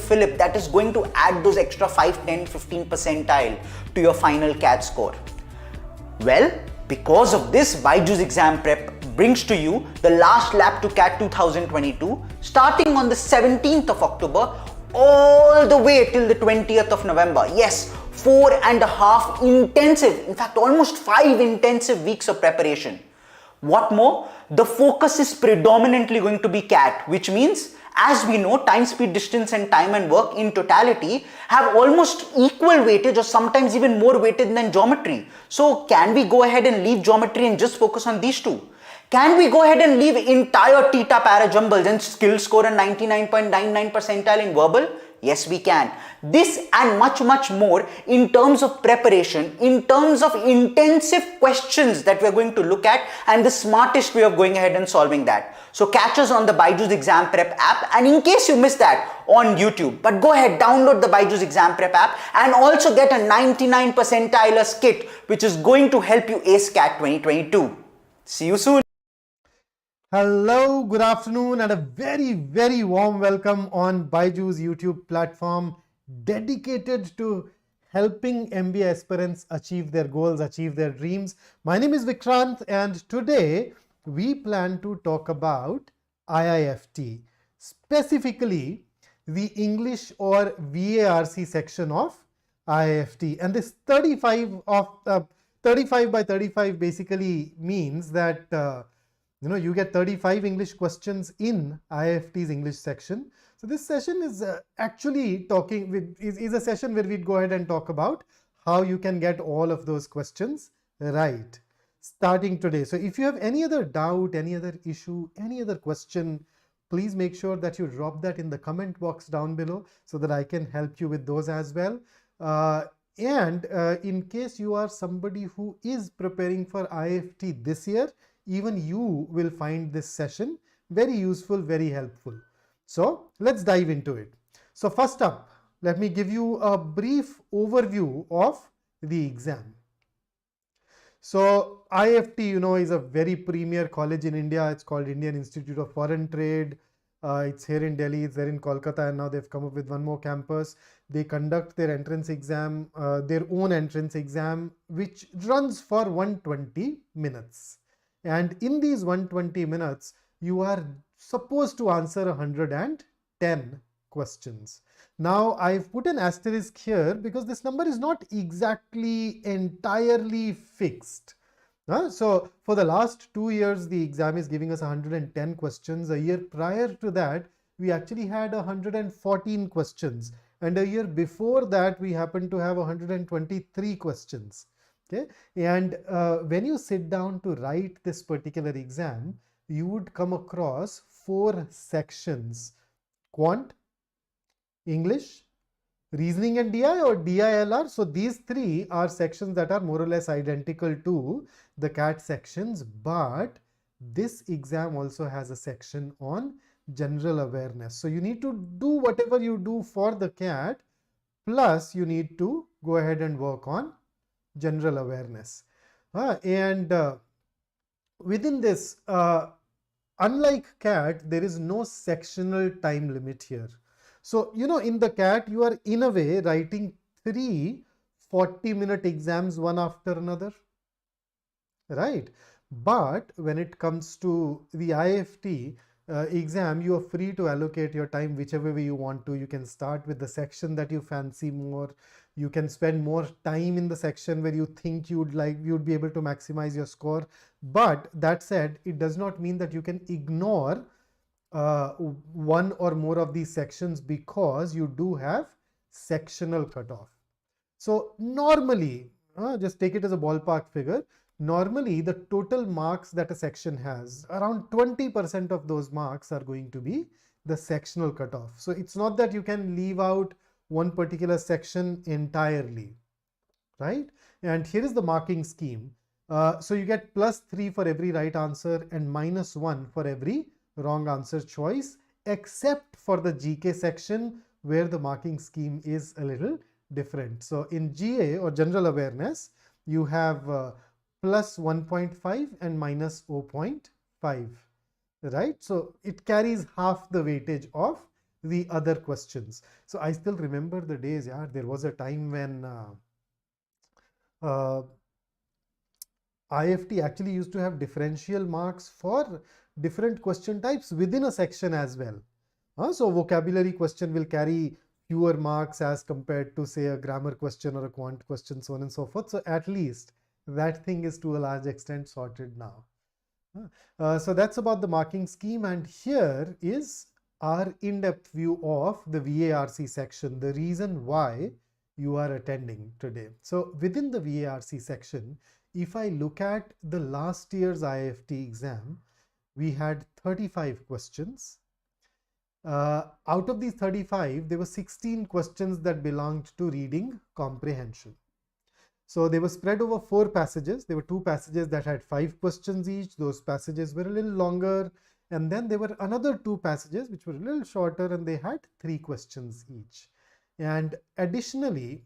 fillip that is going to add those extra 5, 10, 15 percentile to your final CAT score? Well, because of this, BYJU'S Exam Prep brings to you the last lap to CAT 2022 starting on the 17th of October all the way till the 20th of November. Yes, 4.5 intensive, in fact almost 5 intensive weeks of preparation. What more, the focus is predominantly going to be CAT, which means, as we know, time, speed, distance and time and work in totality have almost equal weightage or sometimes even more weighted than geometry. So can we go ahead and leave geometry and just focus on these two? Can we go ahead and leave entire theta para jumbles and still score a 99.99 percentile in verbal? Yes, we can. This and much more in terms of preparation, in terms of intensive questions that we're going to look at and the smartest way of going ahead and solving that. So catch us on the BYJU'S Exam Prep app, and in case you missed that, on YouTube. But go ahead, download the BYJU'S Exam Prep app and also get a 99 percentilers kit which is going to help you ace CAT 2022. See you soon. Hello, good afternoon and a very warm welcome on BYJU'S YouTube platform dedicated to helping MBA aspirants achieve their goals, achieve their dreams. My name is Vikrant and today we plan to talk about IIFT, specifically the English or VARC section of IIFT. And this 35 by 35 basically means that you get 35 English questions in IIFT's English section. So this session is actually is a session where we'd go ahead and talk about how you can get all of those questions right starting today. So if you have any other doubt, any other issue, any other question, please make sure that you drop that in the comment box down below so that I can help you with those as well. In case you are somebody who is preparing for IIFT this year, even you will find this session very useful, very helpful. So let's dive into it. So first up, let me give you a brief overview of the exam. So IIFT, is a very premier college in India. It's called Indian Institute of Foreign Trade. It's here in Delhi, it's there in Kolkata, and now they've come up with one more campus. They conduct their entrance exam, their own entrance exam, which runs for 120 minutes. And in these 120 minutes, you are supposed to answer 110 questions. Now, I've put an asterisk here because this number is not exactly entirely fixed. So, for the last 2 years, the exam is giving us 110 questions. A year prior to that, we actually had 114 questions. And a year before that, we happened to have 123 questions. Okay, and when you sit down to write this particular exam, you would come across 4 sections: Quant, English, Reasoning and DI or DILR. So these 3 are sections that are more or less identical to the CAT sections, but this exam also has a section on general awareness. So you need to do whatever you do for the CAT, plus you need to go ahead and work on general awareness. Within this, unlike CAT, there is no sectional time limit here. So, in the CAT, you are in a way writing 3 40-minute exams one after another, right? But when it comes to the IIFT exam, you are free to allocate your time whichever way you want to. You can start with the section that you fancy more. You can spend more time in the section where you think you'd be able to maximize your score. But that said, it does not mean that you can ignore one or more of these sections because you do have sectional cutoff. So normally, just take it as a ballpark figure, normally the total marks that a section has, around 20% of those marks are going to be the sectional cutoff. So it's not that you can leave out one particular section entirely, right? And here is the marking scheme. So you get +3 for every right answer and -1 for every wrong answer choice, except for the GK section where the marking scheme is a little different. So in GA or general awareness, you have +1.5 and -0.5, right? So it carries half the weightage of the other questions. So I still remember the days, yeah, there was a time when IIFT actually used to have differential marks for different question types within a section as well. So vocabulary question will carry fewer marks as compared to, say, a grammar question or a quant question, so on and so forth. So at least that thing is to a large extent sorted now. So that's about the marking scheme, and here is our in-depth view of the VARC section, the reason why you are attending today. So within the VARC section, if I look at the last year's IIFT exam, we had 35 questions. Out of these 35, there were 16 questions that belonged to reading comprehension. So they were spread over 4 passages. There were 2 passages that had 5 questions each. Those passages were a little longer. And then there were another 2 passages which were a little shorter, and they had 3 questions each. And additionally,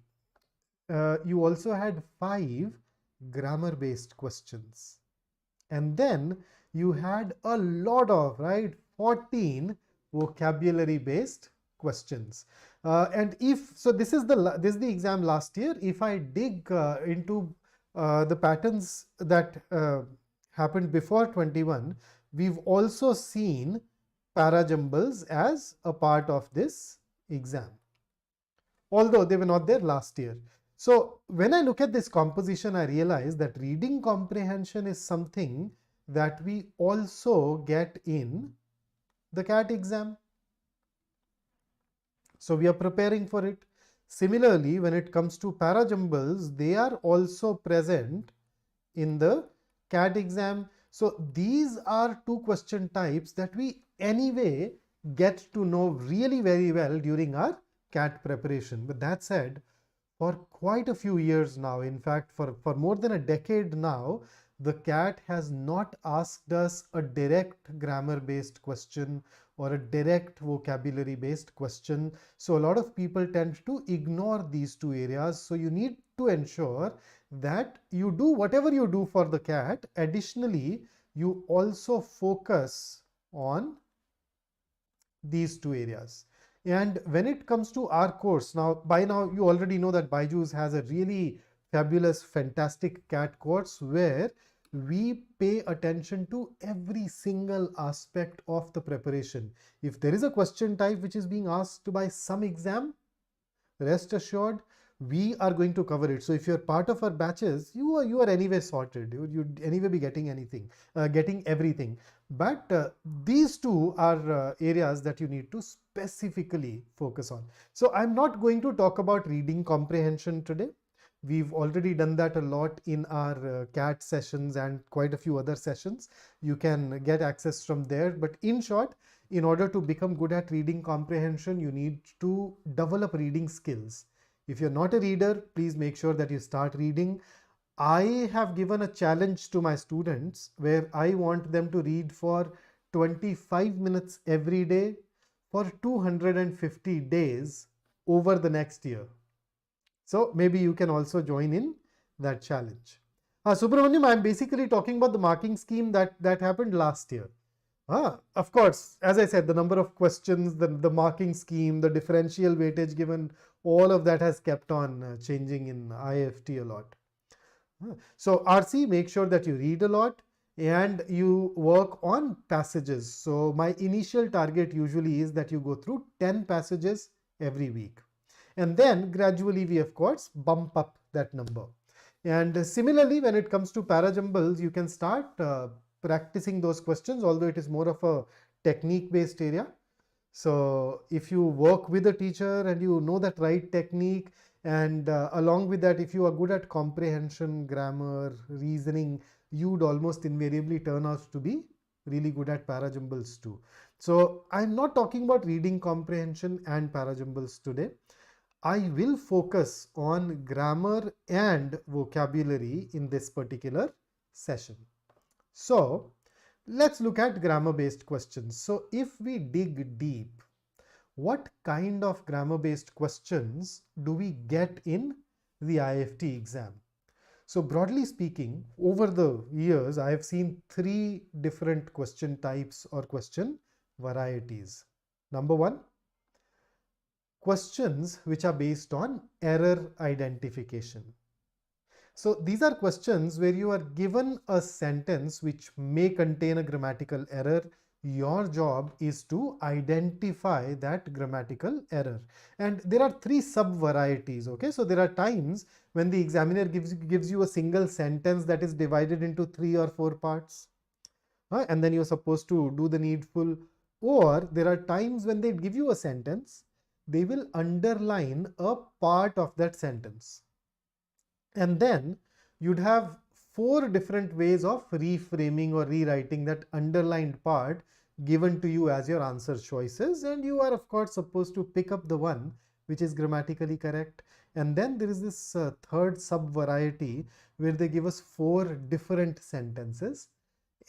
you also had 5 grammar-based questions. And then you had a lot of, 14 vocabulary-based questions. And if so, this is the exam last year. If I dig into the patterns that happened before 21, we've also seen parajumbles as a part of this exam, although they were not there last year. So when I look at this composition, I realize that reading comprehension is something that we also get in the CAT exam. So we are preparing for it. Similarly, when it comes to parajumbles, they are also present in the CAT exam. So these are 2 question types that we anyway get to know really very well during our CAT preparation. But that said, for quite a few years now, in fact, for more than a decade now, the CAT has not asked us a direct grammar-based question or a direct vocabulary-based question. So a lot of people tend to ignore these 2 areas. So you need to ensure that you do whatever you do for the CAT. Additionally, you also focus on these 2 areas. And when it comes to our course, by now you already know that BYJU'S has a really fabulous, fantastic CAT course where we pay attention to every single aspect of the preparation. If there is a question type which is being asked by some exam, rest assured we are going to cover it. So if you're part of our batches, you are anyway sorted. You'd anyway be getting everything. But these 2 are areas that you need to specifically focus on. So I'm not going to talk about reading comprehension today. We've already done that a lot in our CAT sessions and quite a few other sessions. You can get access from there. But in short, in order to become good at reading comprehension, you need to develop reading skills. If you're not a reader, please make sure that you start reading. I have given a challenge to my students where I want them to read for 25 minutes every day for 250 days over the next year. So maybe you can also join in that challenge. Subramaniam, I'm basically talking about the marking scheme that happened last year. Of course, as I said, the number of questions, the marking scheme, the differential weightage given, all of that has kept on changing in IIFT a lot. So RC, make sure that you read a lot and you work on passages. So my initial target usually is that you go through 10 passages every week. And then gradually we, of course, bump up that number. And similarly, when it comes to parajumbles, you can start practicing those questions, although it is more of a technique-based area. So if you work with a teacher and you know that right technique, and along with that, if you are good at comprehension, grammar, reasoning, you'd almost invariably turn out to be really good at parajumbles too. So I'm not talking about reading comprehension and parajumbles today. I will focus on grammar and vocabulary in this particular session. So let's look at grammar-based questions. So if we dig deep, what kind of grammar-based questions do we get in the IIFT exam? So broadly speaking, over the years, I have seen 3 different question types or question varieties. Number 1, questions which are based on error identification. So these are questions where you are given a sentence which may contain a grammatical error. Your job is to identify that grammatical error. And there are three sub-varieties, okay? So there are times when the examiner gives you a single sentence that is divided into 3 or 4 parts. And then you're supposed to do the needful. Or there are times when they give you a sentence, they will underline a part of that sentence. And then you'd have 4 different ways of reframing or rewriting that underlined part given to you as your answer choices. And you are, of course, supposed to pick up the one which is grammatically correct. And then there is this third sub-variety where they give us 4 different sentences.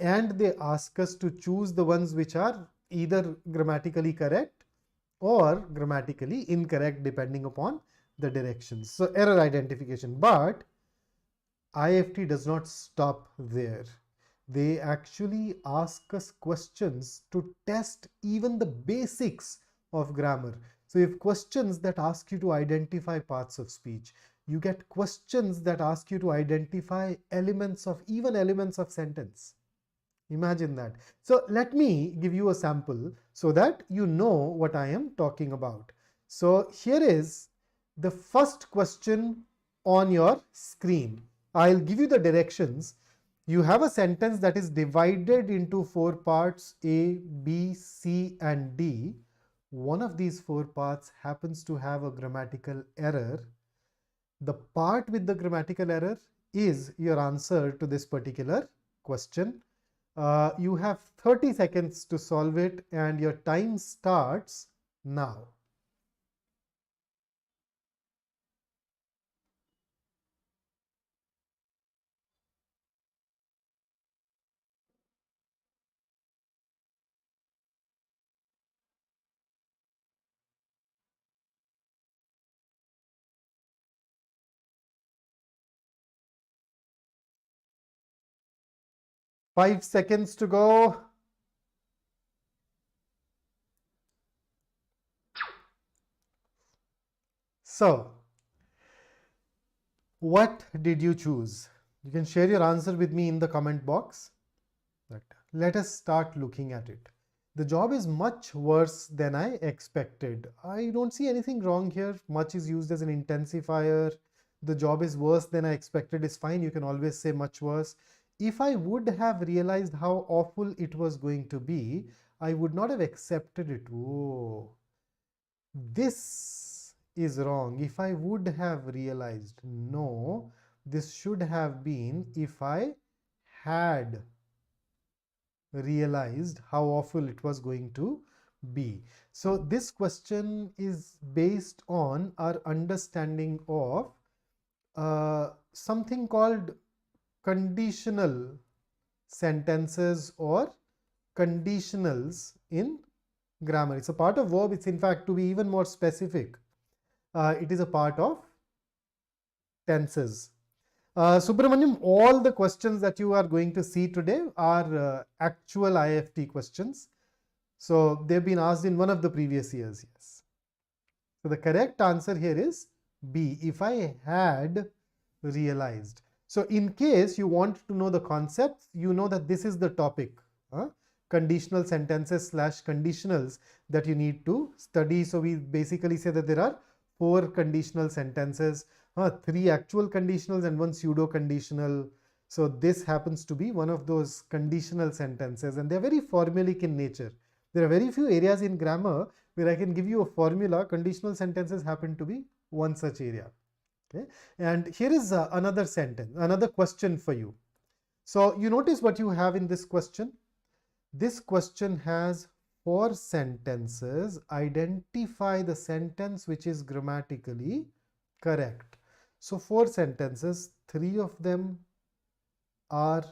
And they ask us to choose the ones which are either grammatically correct or grammatically incorrect depending upon the directions. So error identification. But IIFT does not stop there. They actually ask us questions to test even the basics of grammar. So you have questions that ask you to identify parts of speech. You get questions that ask you to identify elements of sentence. Imagine that. So let me give you a sample so that you know what I am talking about. So here is the first question on your screen. I'll give you the directions. You have a sentence that is divided into 4 parts, A, B, C, and D. One of these 4 parts happens to have a grammatical error. The part with the grammatical error is your answer to this particular question. You have 30 seconds to solve it, and your time starts now. Five seconds to go. So, what did you choose? You can share your answer with me in the comment box. But let us start looking at it. The job is much worse than I expected. I don't see anything wrong here. Much is used as an intensifier. The job is worse than I expected is fine. You can always say much worse. If I would have realized how awful it was going to be, I would not have accepted it. Oh, this is wrong. If I would have realized, no, this should have been if I had realized how awful it was going to be. So this question is based on our understanding of something called conditional sentences or conditionals in grammar. It's a part of verb. It's in fact, to be even more specific, it is a part of tenses. Subramaniam, all the questions that you are going to see today are actual IIFT questions. So they've been asked in one of the previous years. Yes. So the correct answer here is B, if I had realized. So in case you want to know the concepts, you know that this is the topic, conditional sentences / conditionals that you need to study. So we basically say that there are 4 conditional sentences, 3 actual conditionals and 1 pseudo conditional. So this happens to be one of those conditional sentences, and they're very formulaic in nature. There are very few areas in grammar where I can give you a formula. Conditional sentences happen to be one such area. Okay, and here is another sentence, another question for you. So you notice what you have in this question. This question has 4 sentences. Identify the sentence which is grammatically correct. So 4 sentences, 3 of them are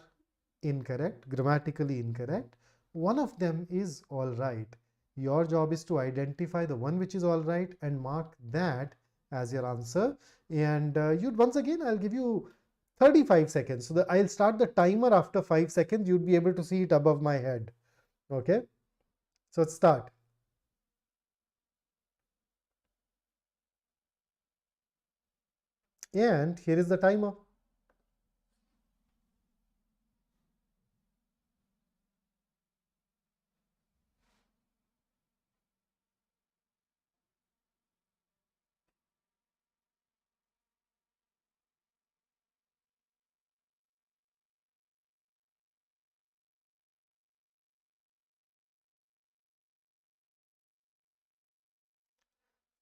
incorrect, grammatically incorrect. 1 of them is all right. Your job is to identify the one which is all right and mark that as your answer. And once again, I'll give you 35 seconds. So I'll start the timer after 5 seconds. You'd be able to see it above my head. Okay. So let's start. And here is the timer.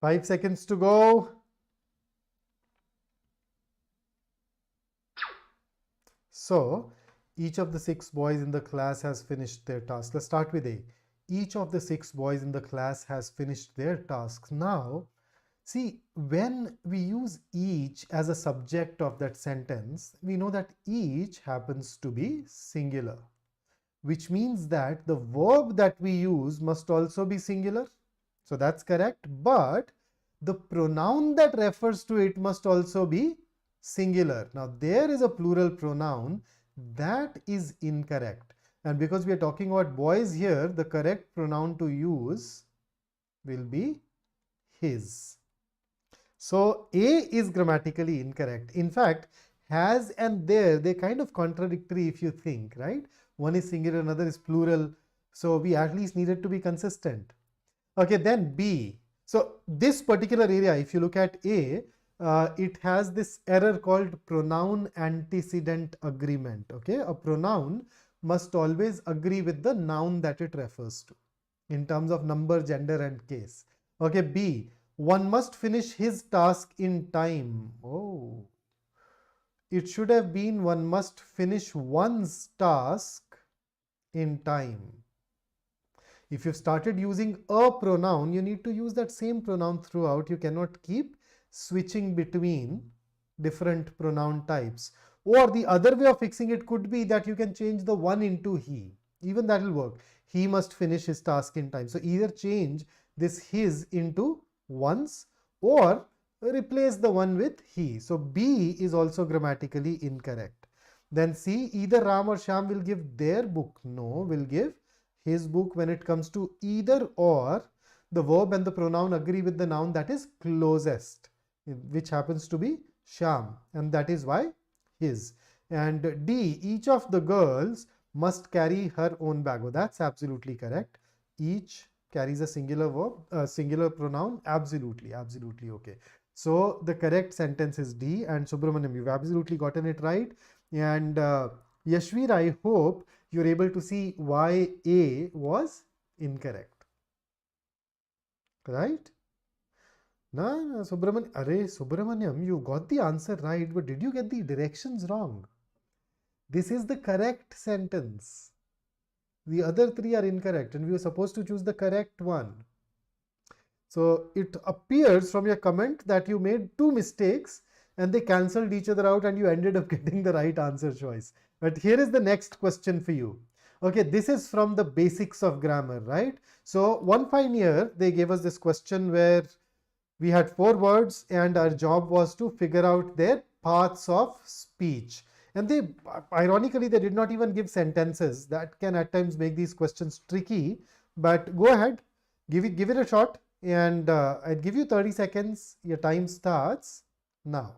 Five seconds to go. So each of the 6 boys in the class has finished their task. Let's start with A. Each of the 6 boys in the class has finished their tasks. Now, see, when we use each as a subject of that sentence, we know that each happens to be singular, which means that the verb that we use must also be singular. So that's correct. But the pronoun that refers to it must also be singular. Now, there is a plural pronoun that is incorrect. And because we are talking about boys here, the correct pronoun to use will be his. So A is grammatically incorrect. In fact, has and there, they're kind of contradictory if you think, right? One is singular, another is plural. So we at least needed to be consistent. Okay, then B. So this particular area, if you look at A, it has this error called pronoun antecedent agreement. Okay, a pronoun must always agree with the noun that it refers to in terms of number, gender, and case. Okay, B. One must finish his task in time. Oh, it should have been one must finish one's task in time. If you've started using a pronoun, you need to use that same pronoun throughout. You cannot keep switching between different pronoun types. Or the other way of fixing it could be that you can change the one into he. Even that will work. He must finish his task in time. So either change this his into one's or replace the one with he. So B is also grammatically incorrect. Then C, either Ram or Shyam will give their book. No, will give his book. When it comes to either or, the verb and the pronoun agree with the noun that is closest, which happens to be Shyam, and that is why his. And D, each of the girls must carry her own bag. Oh, that's absolutely correct. Each carries a singular verb, singular pronoun. Absolutely, absolutely okay. So the correct sentence is D. And Subramaniam, you've absolutely gotten it right. And Yashvir, I hope you're able to see why A was incorrect. Right? No, Subramaniam, you got the answer right, but did you get the directions wrong? This is the correct sentence. The other 3 are incorrect, and we were supposed to choose the correct one. So it appears from your comment that you made 2 mistakes and they cancelled each other out and you ended up getting the right answer choice. But here is the next question for you. Okay, this is from the basics of grammar, right? So one fine year, they gave us this question where we had 4 words and our job was to figure out their paths of speech. And they, ironically, they did not even give sentences. That can at times make these questions tricky. But go ahead, give it a shot. And I'd give you 30 seconds. Your time starts now.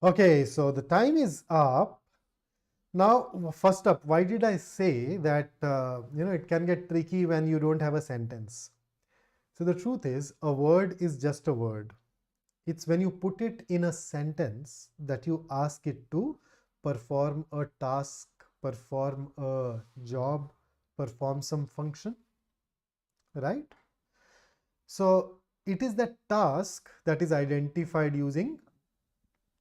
Okay, so the time is up. Now, first up, why did I say that it can get tricky when you don't have a sentence? So the truth is, a word is just a word. It's when you put it in a sentence that you ask it to perform a task, perform a job, perform some function, right? So it is that task that is identified using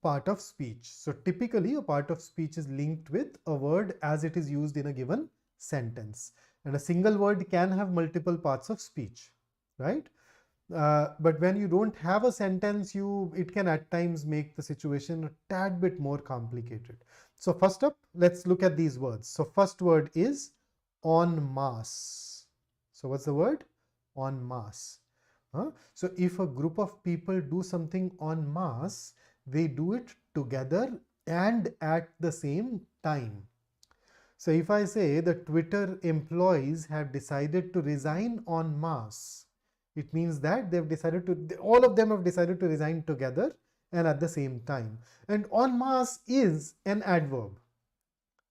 part of speech. So typically a part of speech is linked with a word as it is used in a given sentence. And a single word can have multiple parts of speech, right? But when you don't have a sentence, it can at times make the situation a tad bit more complicated. So first up, let's look at these words. So first word is en masse. So what's the word? En masse. So if a group of people do something en masse, they do it together and at the same time. So if I say the Twitter employees have decided to resign en masse, it means that all of them have decided to resign together and at the same time. And en masse is an adverb,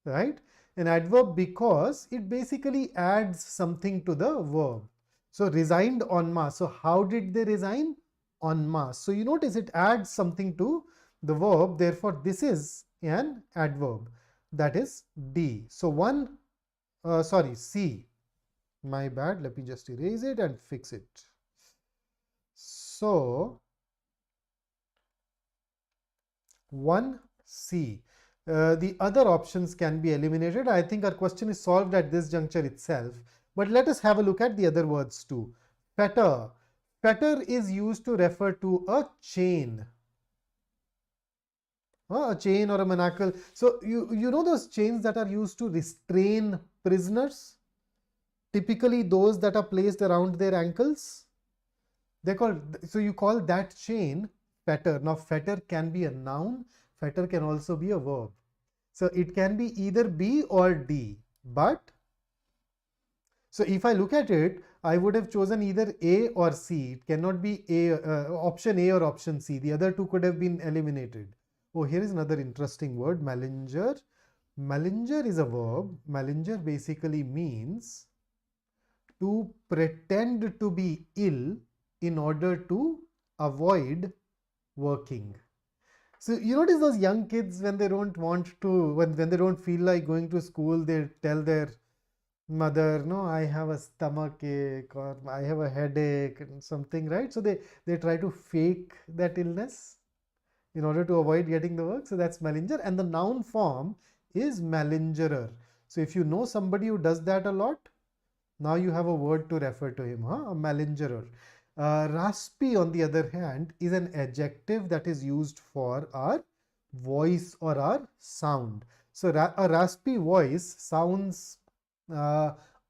right? An adverb because it basically adds something to the verb. So resigned en masse. So how did they resign? En masse. So you notice it adds something to the verb. Therefore, this is an adverb. That is D. So C. My bad. Let me just erase it and fix it. So 1C. The other options can be eliminated. I think our question is solved at this juncture itself. But let us have a look at the other words too. Fetter. Fetter is used to refer to a chain. A chain or a manacle. So you know those chains that are used to restrain prisoners? Typically those that are placed around their ankles. So you call that chain fetter. Now fetter can be a noun. Fetter can also be a verb. So it can be either B or D. So if I look at it, I would have chosen either A or C. It cannot be option A or option C. The other two could have been eliminated. Oh, here is another interesting word, malinger. Malinger is a verb. Malinger basically means to pretend to be ill in order to avoid working. So you notice those young kids when they don't want to, when they don't feel like going to school, they tell their mother, no, I have a stomach ache or I have a headache and something, right? So they try to fake that illness in order to avoid getting the work. So that's malinger, and the noun form is malingerer. So if you know somebody who does that a lot, now you have a word to refer to him, a malingerer. Raspy, on the other hand, is an adjective that is used for our voice or our sound. So a raspy voice sounds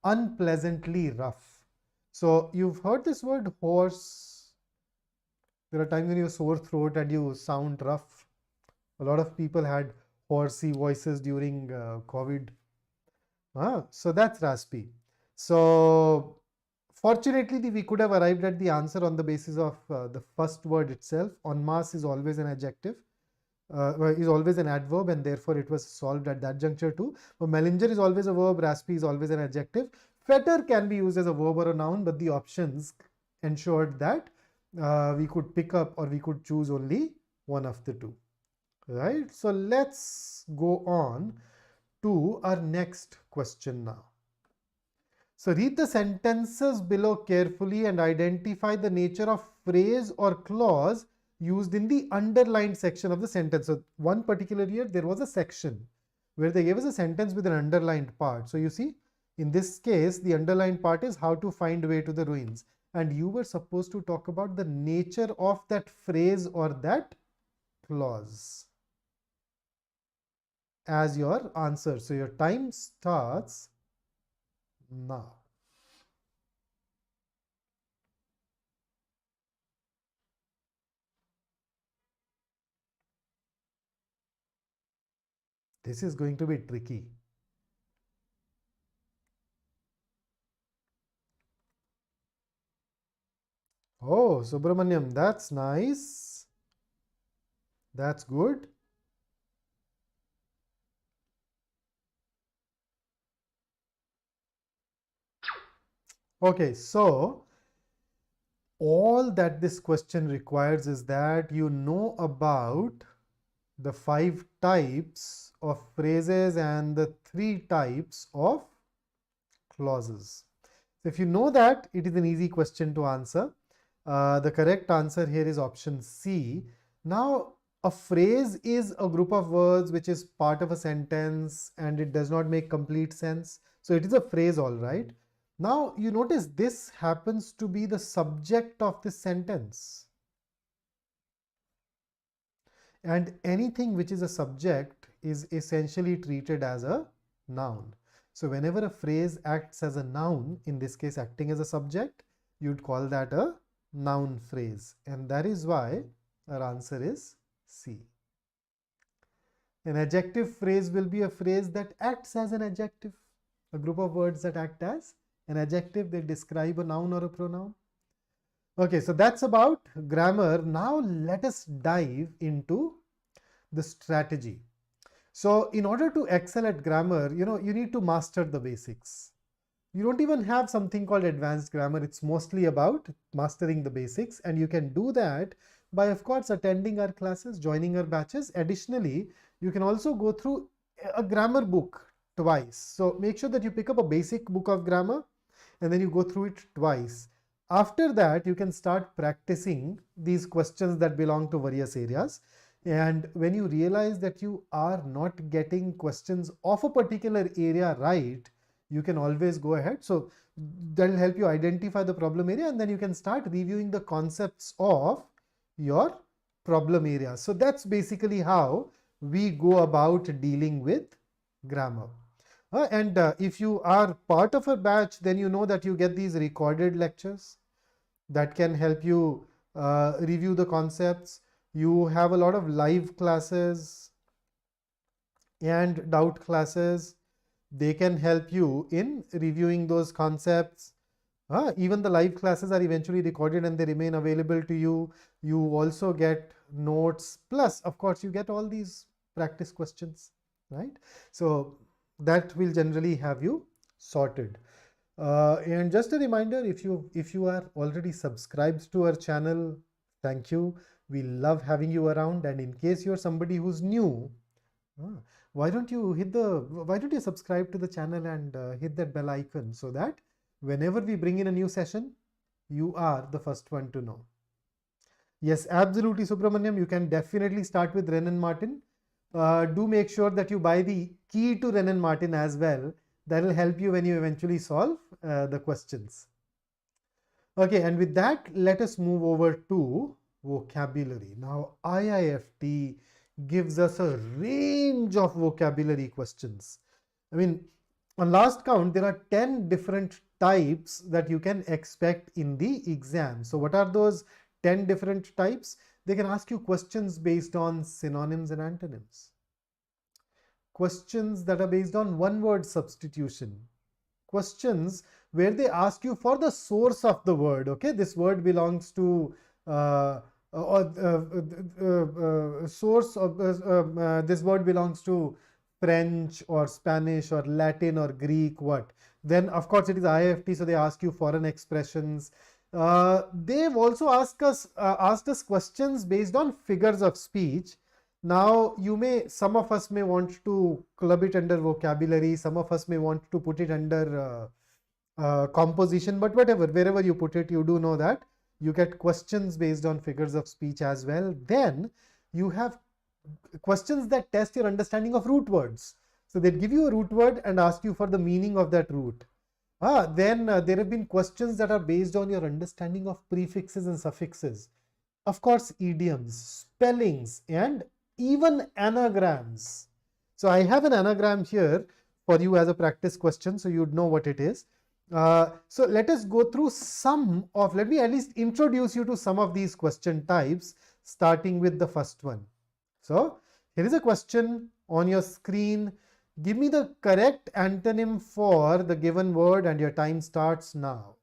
unpleasantly rough. So you've heard this word hoarse. There are times when you have sore throat and you sound rough. A lot of people had horsey voices during COVID. So that's raspy. So fortunately, we could have arrived at the answer on the basis of the first word itself. En masse is always an adjective, is always an adverb, and therefore it was solved at that juncture too. But malinger is always a verb, raspy is always an adjective. Fetter can be used as a verb or a noun, but the options ensured that we could pick up or we could choose only one of the two, right? So let's go on to our next question now. So read the sentences below carefully and identify the nature of phrase or clause used in the underlined section of the sentence. So one particular year there was a section where they gave us a sentence with an underlined part. So you see, in this case, the underlined part is how to find way to the ruins. And you were supposed to talk about the nature of that phrase or that clause as your answer. So your time starts now. This is going to be tricky. Oh, Subramanyam, that's nice. That's good. Okay, so all that this question requires is that you know about the 5 types of phrases and the 3 types of clauses. So if you know that, it is an easy question to answer. The correct answer here is option C. Now, a phrase is a group of words which is part of a sentence and it does not make complete sense. So it is a phrase, all right. Now you notice this happens to be the subject of this sentence. And anything which is a subject is essentially treated as a noun. So whenever a phrase acts as a noun, in this case acting as a subject, you'd call that a noun phrase. And that is why our answer is C. An adjective phrase will be a phrase that acts as an adjective. A group of words that act as an adjective, they describe a noun or a pronoun. Okay, so that's about grammar. Now let us dive into the strategy. So in order to excel at grammar, you need to master the basics. You don't even have something called advanced grammar. It's mostly about mastering the basics, and you can do that by, of course, attending our classes, joining our batches. Additionally, you can also go through a grammar book twice. So make sure that you pick up a basic book of grammar and then you go through it twice. After that, you can start practicing these questions that belong to various areas. And when you realize that you are not getting questions of a particular area right, you can always go ahead. So that will help you identify the problem area, and then you can start reviewing the concepts of your problem area. So that's basically how we go about dealing with grammar. And if you are part of a batch, then you know that you get these recorded lectures that can help you review the concepts. You have a lot of live classes and doubt classes. They can help you in reviewing those concepts. Even the live classes are eventually recorded and they remain available to you. You also get notes. Plus, of course, you get all these practice questions, right? So that will generally have you sorted. And just a reminder, if you are already subscribed to our channel, thank you. We love having you around. And in case you're somebody who's new, why don't you subscribe to the channel and hit that bell icon, so that whenever we bring in a new session, you are the first one to know. Yes, absolutely, Subramaniam. You can definitely start with Wren and Martin. Do make sure that you buy the key to Wren and Martin as well. That will help you when you eventually solve the questions. Okay, and with that, let us move over to vocabulary. Now, IIFT gives us a range of vocabulary questions. I mean, on last count, there are 10 different types that you can expect in the exam. So what are those 10 different types? They can ask you questions based on synonyms and antonyms. Questions that are based on one-word substitution. Questions where they ask you for the source of the word. Okay, this word belongs to source of this word belongs to French or Spanish or Latin or Greek. What? Then of course it is IIFT, so they ask you foreign expressions. They've also asked us questions based on figures of speech. Now some of us may want to club it under vocabulary, some of us may want to put it under composition, but whatever, wherever you put it, you do know that you get questions based on figures of speech as well. Then you have questions that test your understanding of root words. So they give you a root word and ask you for the meaning of that root. Then there have been questions that are based on your understanding of prefixes and suffixes. Of course, idioms, spellings, and even anagrams. So I have an anagram here for you as a practice question, so you'd know what it is. So let us go through let me at least introduce you to some of these question types, starting with the first one. So here is a question on your screen. Give me the correct antonym for the given word, and your time starts now.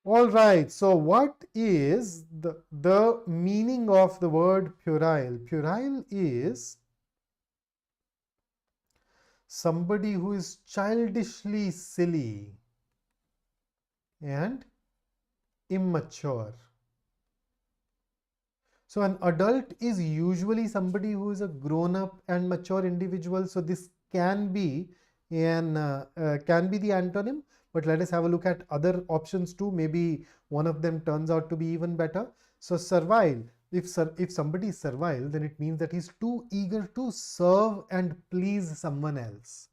All right, so what is the meaning of the word puerile? Puerile is somebody who is childishly silly and immature. So an adult is usually somebody who is a grown-up and mature individual. So this can be the antonym. But let us have a look at other options too. Maybe one of them turns out to be even better. So servile. If somebody is servile, then it means that he's too eager to serve and please someone else,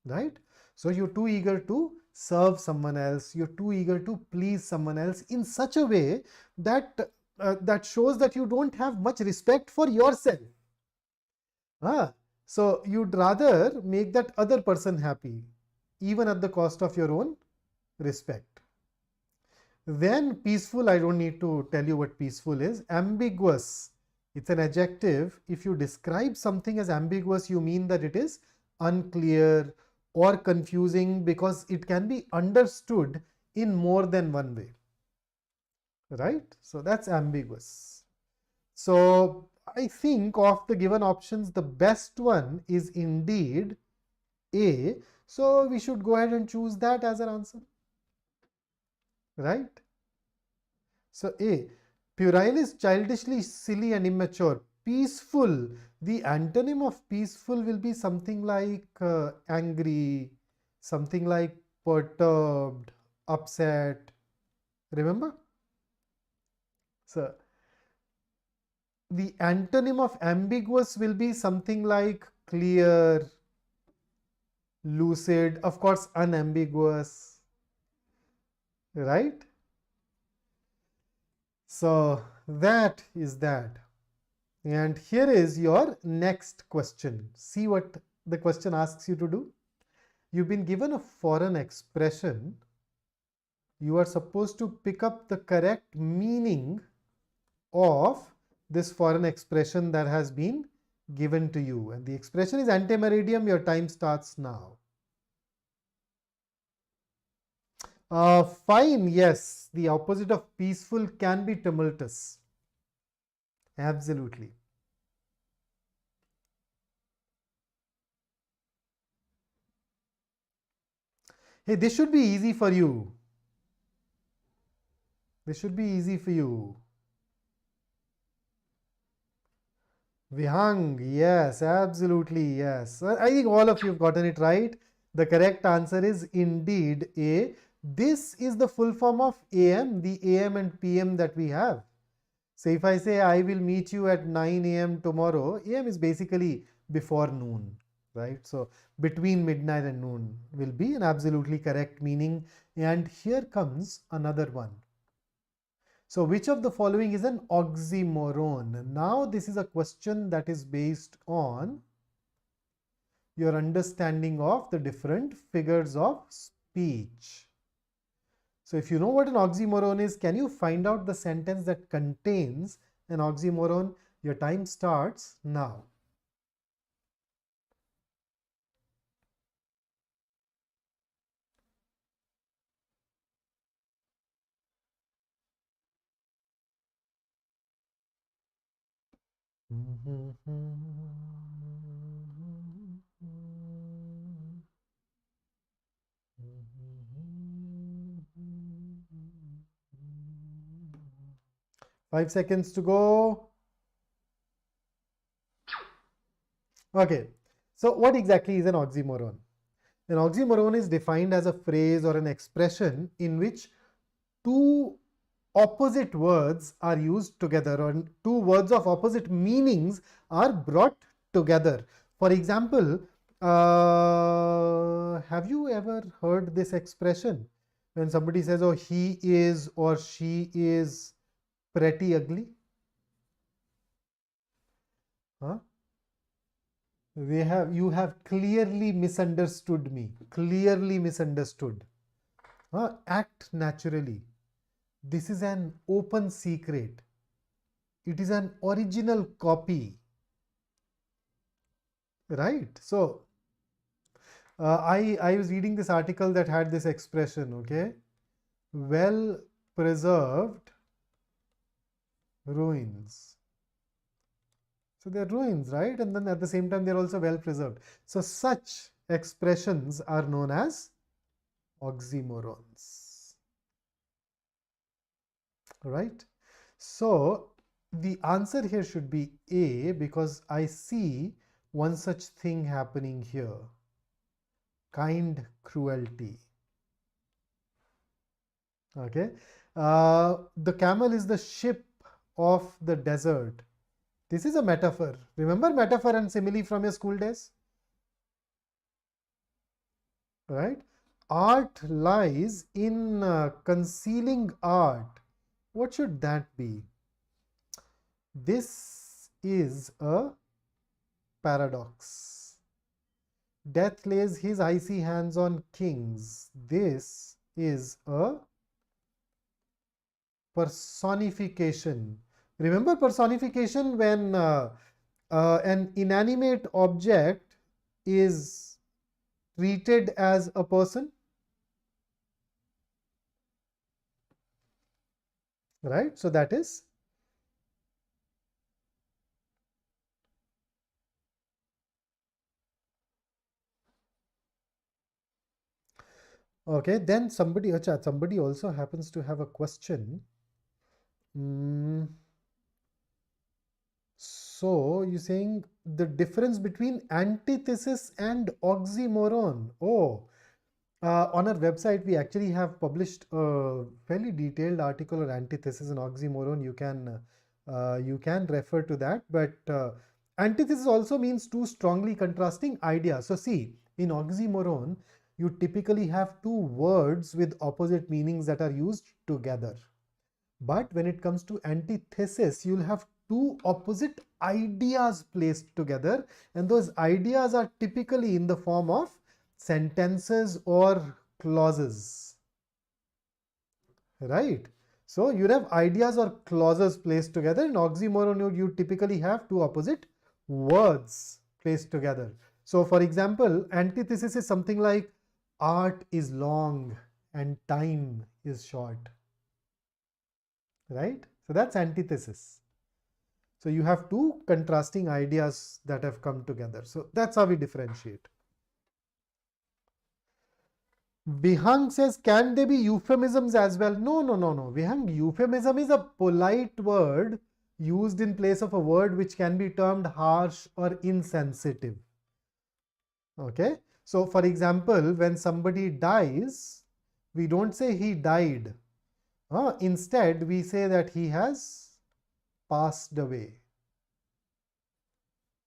right? So you're too eager to serve someone else. You're too eager to please someone else in such a way that that shows that you don't have much respect for yourself. So you'd rather make that other person happy, even at the cost of your own respect. Then peaceful, I don't need to tell you what peaceful is. Ambiguous, it's an adjective. If you describe something as ambiguous, you mean that it is unclear or confusing because it can be understood in more than one way, right? So that's ambiguous. So I think of the given options, the best one is indeed A. So we should go ahead and choose that as an answer, right? So A, puerile is childishly silly and immature. Peaceful, the antonym of peaceful will be something like angry, something like perturbed, upset. Remember? So the antonym of ambiguous will be something like clear, lucid, of course, unambiguous, right? So that is that. And here is your next question. See what the question asks you to do. You've been given a foreign expression. You are supposed to pick up the correct meaning of this foreign expression that has been given to you. And the expression is antemeridiem. Your time starts now. Fine, yes. The opposite of peaceful can be tumultuous. Absolutely. Hey, this should be easy for you. This should be easy for you. Vihang, yes, absolutely, yes. I think all of you have gotten it right. The correct answer is indeed A. This is the full form of AM, the AM and PM that we have. So if I say I will meet you at 9 AM tomorrow, AM is basically before noon, right? So between midnight and noon will be an absolutely correct meaning. And here comes another one. So which of the following is an oxymoron? Now this is a question that is based on your understanding of the different figures of speech. So if you know what an oxymoron is, can you find out the sentence that contains an oxymoron? Your time starts now. Mm-hmm. 5 seconds to go. Okay, so what exactly is an oxymoron? An oxymoron is defined as a phrase or an expression in which two opposite words are used together, or two words of opposite meanings are brought together. For example, have you ever heard this expression when somebody says, oh, he is or she is pretty ugly? Huh? You have clearly misunderstood me. Clearly misunderstood. Act naturally. This is an open secret. It is an original copy. Right? So, I was reading this article that had this expression, okay? Well preserved ruins. So they're ruins, right? And then at the same time, they're also well preserved. So such expressions are known as oxymorons. right? So the answer here should be A, because I see one such thing happening here. Kind cruelty. Okay. The camel is the ship of the desert. This is a metaphor. Remember metaphor and simile from your school days? Right? Art lies in concealing art. What should that be? This is a paradox. Death lays his icy hands on kings. This is a personification. Remember personification when an inanimate object is treated as a person, right? So that is okay. Then somebody also happens to have a question. So you're saying the difference between antithesis and oxymoron. Oh, on our website, we actually have published a fairly detailed article on antithesis and oxymoron. You can refer to that. But antithesis also means two strongly contrasting ideas. So see, in oxymoron, you typically have two words with opposite meanings that are used together. But when it comes to antithesis, you'll have two opposite ideas placed together, and those ideas are typically in the form of sentences or clauses, right? So you have ideas or clauses placed together. In oxymoron, you typically have two opposite words placed together. So for example, antithesis is something like art is long and time is short, right? So that's antithesis. So you have two contrasting ideas that have come together. So that's how we differentiate. Vihang says, can there be euphemisms as well? No, no, no, no. Vihang, euphemism is a polite word used in place of a word which can be termed harsh or insensitive. Okay. So for example, when somebody dies, we don't say he died. Instead, we say that he has passed away.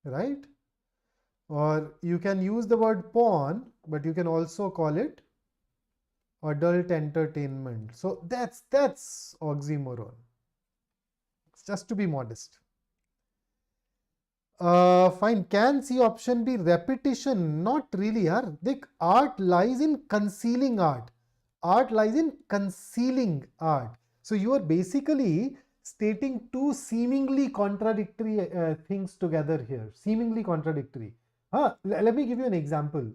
Right? Or you can use the word porn, but you can also call it adult entertainment. So that's oxymoron. It's just to be modest. Fine. Can C option be repetition? Not really. Art lies in concealing art. Art lies in concealing art. So you are basically stating two seemingly contradictory things together here. Seemingly contradictory. Let me give you an example.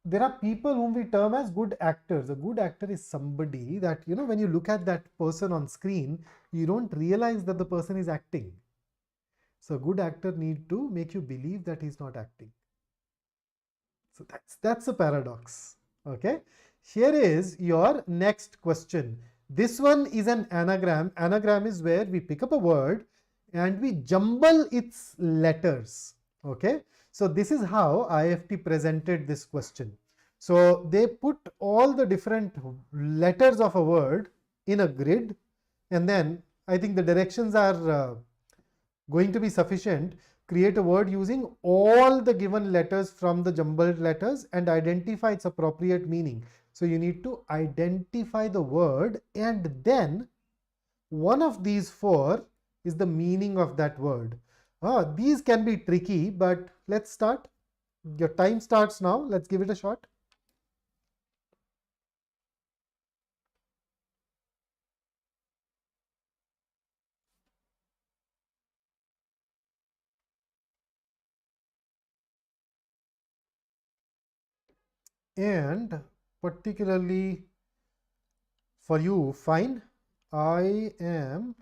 There are people whom we term as good actors. A good actor is somebody that, when you look at that person on screen, you don't realize that the person is acting. So a good actor need to make you believe that he's not acting. So that's a paradox. Okay. Here is your next question. This one is an anagram. Anagram is where we pick up a word and we jumble its letters. Okay. So this is how IIFT presented this question. So they put all the different letters of a word in a grid, and then I think the directions are going to be sufficient. Create a word using all the given letters from the jumbled letters and identify its appropriate meaning. So you need to identify the word, and then one of these four is the meaning of that word. These can be tricky, but let's start. Your time starts now. Let's give it a shot. And particularly for you, fine, I am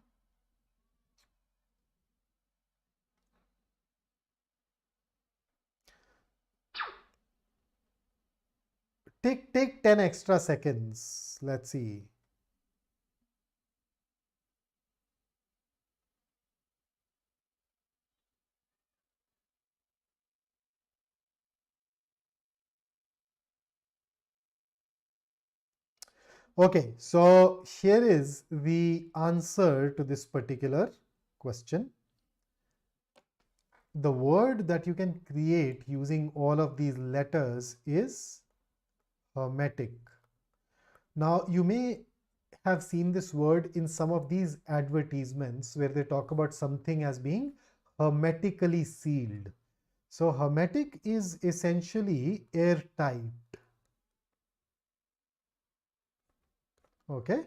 take 10 extra seconds. Let's see. Okay, so here is the answer to this particular question. The word that you can create using all of these letters is hermetic. Now, you may have seen this word in some of these advertisements where they talk about something as being hermetically sealed. So, hermetic is essentially airtight. Okay,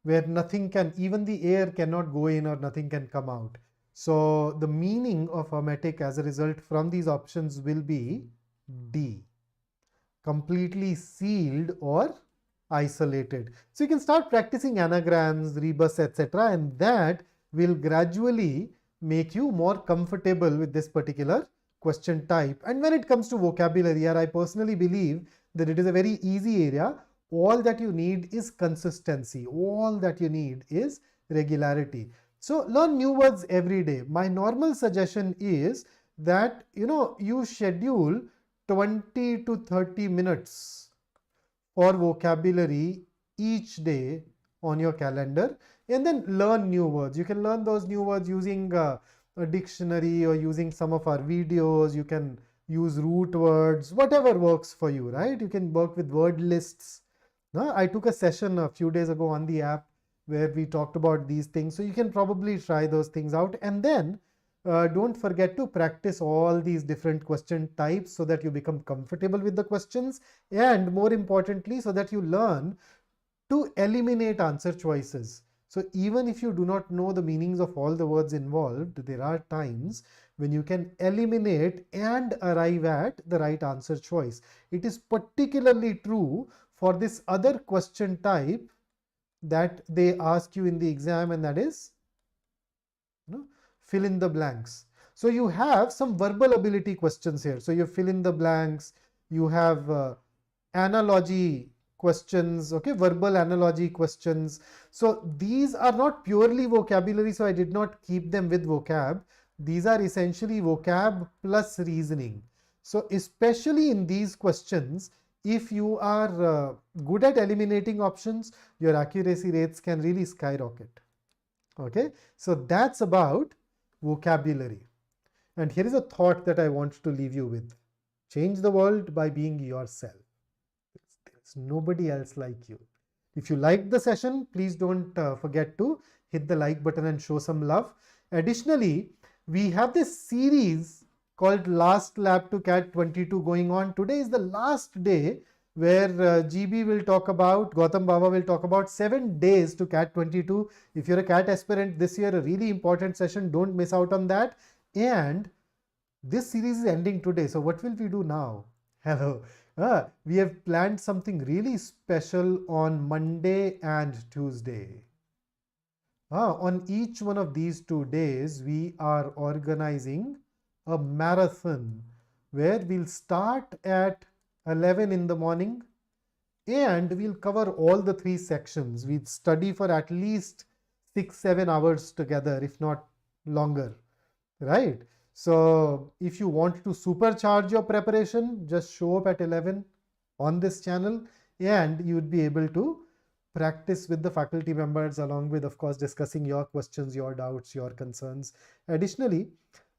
where nothing can, even the air cannot go in or nothing can come out. So the meaning of hermetic as a result from these options will be D, completely sealed or isolated. So you can start practicing anagrams, rebus, etc., and that will gradually make you more comfortable with this particular question type. And when it comes to vocabulary, I personally believe that it is a very easy area. All that you need is consistency. All that you need is regularity. So learn new words every day. My normal suggestion is that you schedule 20 to 30 minutes for vocabulary each day on your calendar, and then learn new words. You can learn those new words using a dictionary or using some of our videos. You can use root words, whatever works for you, right? You can work with word lists. I took a session a few days ago on the app where we talked about these things. So you can probably try those things out, and then don't forget to practice all these different question types so that you become comfortable with the questions, and more importantly, so that you learn to eliminate answer choices. So even if you do not know the meanings of all the words involved, there are times when you can eliminate and arrive at the right answer choice. It is particularly true for this other question type that they ask you in the exam, and that is fill in the blanks. So you have some verbal ability questions here. So you fill in the blanks, you have analogy questions, okay, verbal analogy questions. So these are not purely vocabulary, so I did not keep them with vocab. These are essentially vocab plus reasoning. So especially in these questions, if you are good at eliminating options, your accuracy rates can really skyrocket. Okay, so that's about vocabulary. And here is a thought that I want to leave you with. Change the world by being yourself. There's nobody else like you. If you liked the session, please don't forget to hit the like button and show some love. Additionally, we have this series called Last Lap to CAT 22 going on. Today is the last day where GB will talk about, Gautam Baba will talk about 7 days to CAT 22. If you're a CAT aspirant this year, a really important session, don't miss out on that. And this series is ending today. So what will we do now? Hello. We have planned something really special on Monday and Tuesday. On each one of these 2 days, we are organizing a marathon where we'll start at 11 in the morning and we'll cover all the 3 sections. We'll study for at least 6-7 hours together, if not longer, right? So if you want to supercharge your preparation, just show up at 11 on this channel and you would be able to practice with the faculty members, along with, of course, discussing your questions, your doubts, your concerns. Additionally,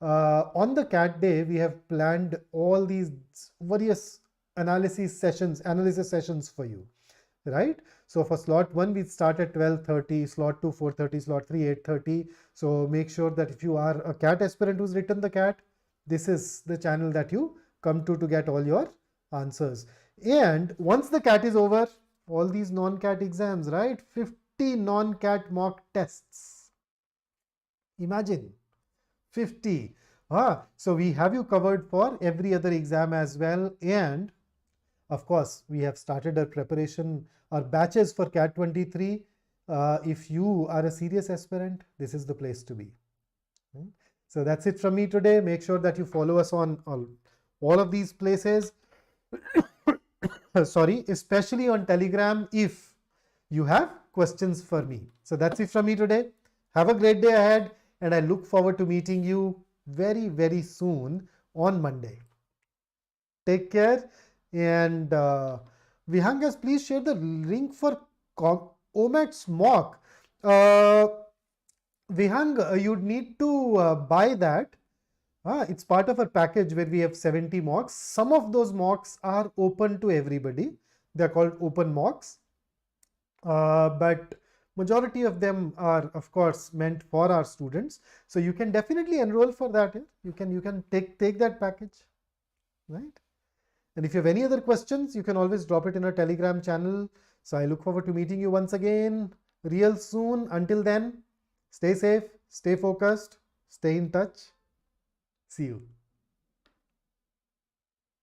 on the CAT day, we have planned all these various analysis sessions for you, right? So for slot 1, we start at 12:30, slot 2, 4:30, slot 3, 8:30. So make sure that if you are a CAT aspirant who's written the CAT, this is the channel that you come to get all your answers. And once the CAT is over, all these non-CAT exams, right? 50 non-CAT mock tests. Imagine 50. So we have you covered for every other exam as well. And of course, we have started our preparation, our batches for CAT 23. If you are a serious aspirant, this is the place to be. So that's it from me today. Make sure that you follow us on all of these places. Sorry, especially on Telegram if you have questions for me. So that's it from me today. Have a great day ahead, and I look forward to meeting you very, very soon on Monday. Take care, and Vihangas, please share the link for OMAT's mock. Vihang, you'd need to buy that. It's part of our package where we have 70 mocks. Some of those mocks are open to everybody. They're called open mocks. But majority of them are, of course, meant for our students. So you can definitely enroll for that. You can take that package, right? And if you have any other questions, you can always drop it in our Telegram channel. So I look forward to meeting you once again real soon. Until then, stay safe, stay focused, stay in touch. See you.